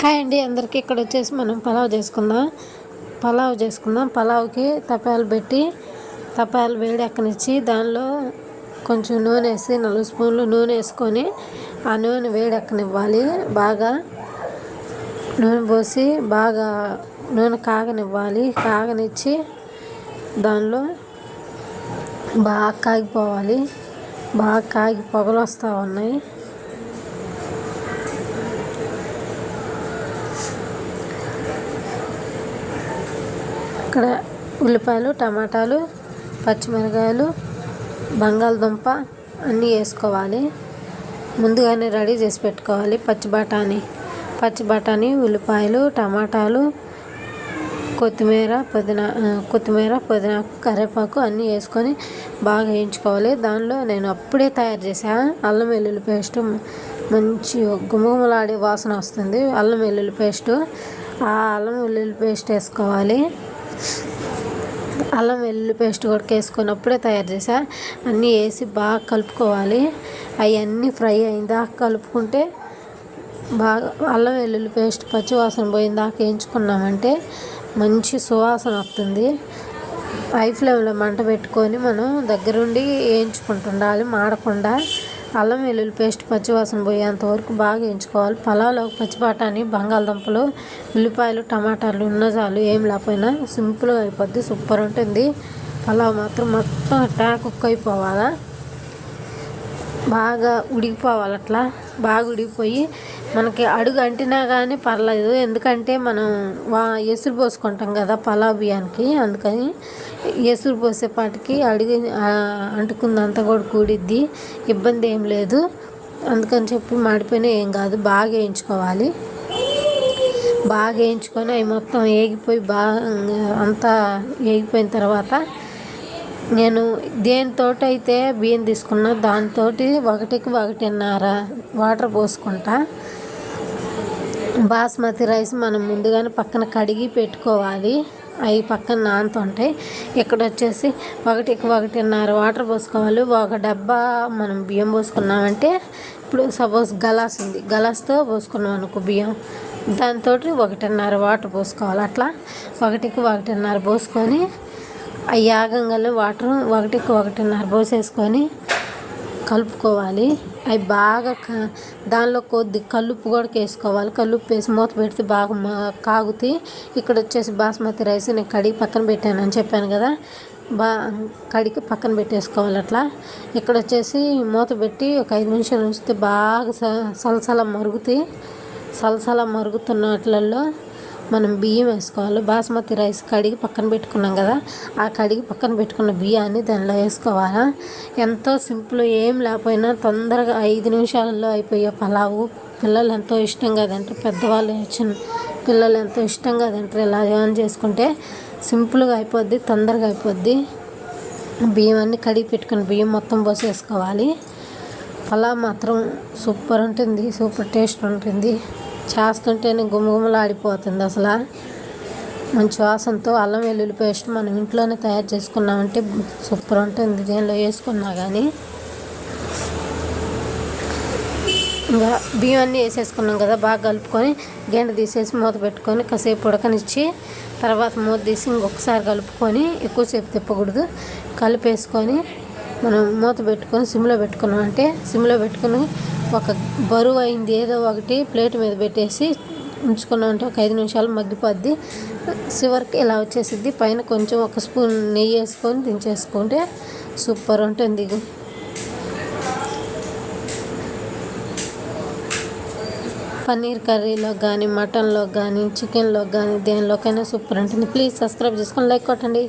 Hi అండి అందరికీ. ఇక్కడ వచ్చేసి మనం పలావ్ చేసుకుందాం. పలావ్కి తపాలు పెట్టి తపాలు వేడి ఎక్కనిచ్చి దానిలో కొంచెం నూనె వేసి 4 స్పూన్లు నూనె వేసుకొని ఆ నూనె వేడి ఎక్కనివ్వాలి. బాగా నూనె పోసి బాగా నూనె కాగనివ్వాలి. కాగనిచ్చి దానిలో బాగా కాగిపోవాలి. బాగా కాగి పొగలు వస్తూ ఉన్నాయి. ఇక్కడ ఉల్లిపాయలు, టమాటాలు, పచ్చిమిరకాయలు, బంగాళదుంప అన్నీ వేసుకోవాలి. ముందుగానే రెడీ చేసి పెట్టుకోవాలి. పచ్చి బఠానీ, ఉల్లిపాయలు, టమాటాలు, కొత్తిమీర, పుదీనా, కరివేపాకు అన్నీ వేసుకొని బాగా వేయించుకోవాలి. దానిలో నేను అప్పుడే తయారు చేశాను అల్లం వెల్లుల్లి పేస్ట్. మంచి గుమగుమలాడే వాసన వస్తుంది అల్లం వెల్లుల్లి పేస్టు. ఆ అల్లం వెల్లుల్లి పేస్ట్ వేసుకోవాలి. అల్లం వెల్లుల్లి పేస్ట్ కూడా వేసుకున్నప్పుడే తయారు చేసా. అన్నీ వేసి బాగా కలుపుకోవాలి. అవన్నీ ఫ్రై అయిందాక కలుపుకుంటే బాగా అల్లం వెల్లుల్లి పేస్ట్ పచ్చి వాసన పోయిందాక వేయించుకున్నామంటే మంచి సువాసన వస్తుంది. హై ఫ్లేమ్లో మంట పెట్టుకొని మనం దగ్గరుండి వేయించుకుంటుండాలి మాడకుండా. అల్లం వెల్లుల్లి పేస్ట్ పచ్చివాసన పోయేంత వరకు బాగా వేయించుకోవాలి. పలావ్లో పచ్చి బఠానీ, బంగాళదుంపలు, ఉల్లిపాయలు, టమాటాలు ఉన్న చాలు. ఏం లేకపోయినా సింపుల్గా అయిపోద్ది. సూపర్ ఉంటుంది. పలావ్ మాత్రం మొత్తం కుక్ అయిపోవాలా, బాగా ఉడికిపోవాలి. అట్లా బాగా ఉడికిపోయి మనకి అడుగు అంటినా కానీ పర్లేదు. ఎందుకంటే మనం ఎసురు పోసుకుంటాం కదా పలావ్ బియ్యానికి. అందుకని ఎసురు పోసేపాటికి అడుగు అంటుకుందంతా కూడా కూడిద్ది. ఇబ్బంది ఏం లేదు. అందుకని చెప్పి మాడిపోయినా ఏం కాదు. బాగా వేయించుకోవాలి. బాగా వేయించుకొని అవి మొత్తం వేగిపోయి అంతా వేగిపోయిన తర్వాత నేను దేనితో అయితే బియ్యం తీసుకున్నా దాంతో 1కి 1.5 వాటర్ పోసుకుంటా. బాస్మతి రైస్ మనం ముందుగానే పక్కన కడిగి పెట్టుకోవాలి. అవి పక్కన నానుతుంటాయి. ఇక్కడ వచ్చేసి 1కి 1.5 వాటర్ పోసుకోవాలి. ఒక డబ్బా మనం బియ్యం పోసుకున్నామంటే ఇప్పుడు సపోజ్ గలాస్ ఉంది, గలాస్తో పోసుకున్నాం అనుకో బియ్యం, దాంతో 1.5 వాటర్ పోసుకోవాలి. అట్లా 1కి 1.5 పోసుకొని అవి ఆగంగానే వాటర్ 1కి 1.5 పోసేసుకొని కలుపుకోవాలి. అవి బాగా దానిలో కొద్ది కల్లుప్పు కూడా వేసుకోవాలి. కల్లుప్పు వేసి మూత పెడితే బాగా కాగుతాయి. ఇక్కడ వచ్చేసి బాస్మతి రైస్ నేను కడిగి పక్కన పెట్టాను అని చెప్పాను కదా, కడిగి పక్కన పెట్టేసుకోవాలి. అట్లా ఇక్కడ వచ్చేసి మూత పెట్టి ఒక 5 నిమిషాలు ఉంచితే బాగా సలసల మరుగుతాయి. సలసల మరుగుతున్నట్లలో మనం బియ్యం వేసుకోవాలి. బాస్మతి రైస్ కడిగి పక్కన పెట్టుకున్నాం కదా, ఆ కడిగి పక్కన పెట్టుకున్న బియ్యాన్ని దానిలో వేసుకోవాలా. ఎంతో సింపుల్, ఏం లేకపోయినా తొందరగా 5 నిమిషాలలో అయిపోయే పలావు. పిల్లలు ఎంతో ఇష్టంగా తింటారు. పెద్దవాళ్ళు చిన్న పిల్లలు ఎంతో ఇష్టంగా తింటారు. ఇలా ఏమైనా చేసుకుంటే సింపుల్గా అయిపోద్ది, తొందరగా అయిపోద్ది. బియ్యం అన్నీ కడిగి పెట్టుకున్న బియ్యం మొత్తం పోసేసుకోవాలి. పలావ్ మాత్రం సూపర్ ఉంటుంది. సూపర్ టేస్ట్ ఉంటుంది. చేస్తుంటేనే గుమగుమలాడిపోతుంది. అసలు మంచి వాసనతో అల్లం వెల్లుల్లి పేస్ట్ మనం ఇంట్లోనే తయారు చేసుకున్నామంటే సూపర్ ఉంటుంది. దేనిలో వేసుకున్నా కానీ. ఇంకా బియ్యం అన్నీ వేసేసుకున్నాం కదా, బాగా కలుపుకొని గెండ తీసేసి మూత పెట్టుకొని కాసేపు ఉడకనిచ్చి తర్వాత మూత తీసి ఇంకొకసారి కలుపుకొని, ఎక్కువసేపు తిప్పకూడదు, కలిపేసుకొని మనం మూత పెట్టుకొని సిమ్లో పెట్టుకున్నామంటే సిమ్లో పెట్టుకుని ఒక బరువు అయింది ఏదో ఒకటి ప్లేట్ మీద పెట్టేసి ఉంచుకున్నామంటే ఒక 5 నిమిషాలు మగ్గిపోద్ది. చివరికి ఇలా వచ్చేసిద్ది. పైన కొంచెం 1 స్పూన్ నెయ్యి వేసుకొని దించేసుకుంటే సూపర్ ఉంటుంది. పన్నీర్ కర్రీలో కానీ, మటన్లో కానీ, చికెన్లో కానీ దేనిలోకైనా సూపర్ ఉంటుంది. ప్లీజ్ సబ్స్క్రైబ్ చేసుకొని లైక్ కొట్టండి.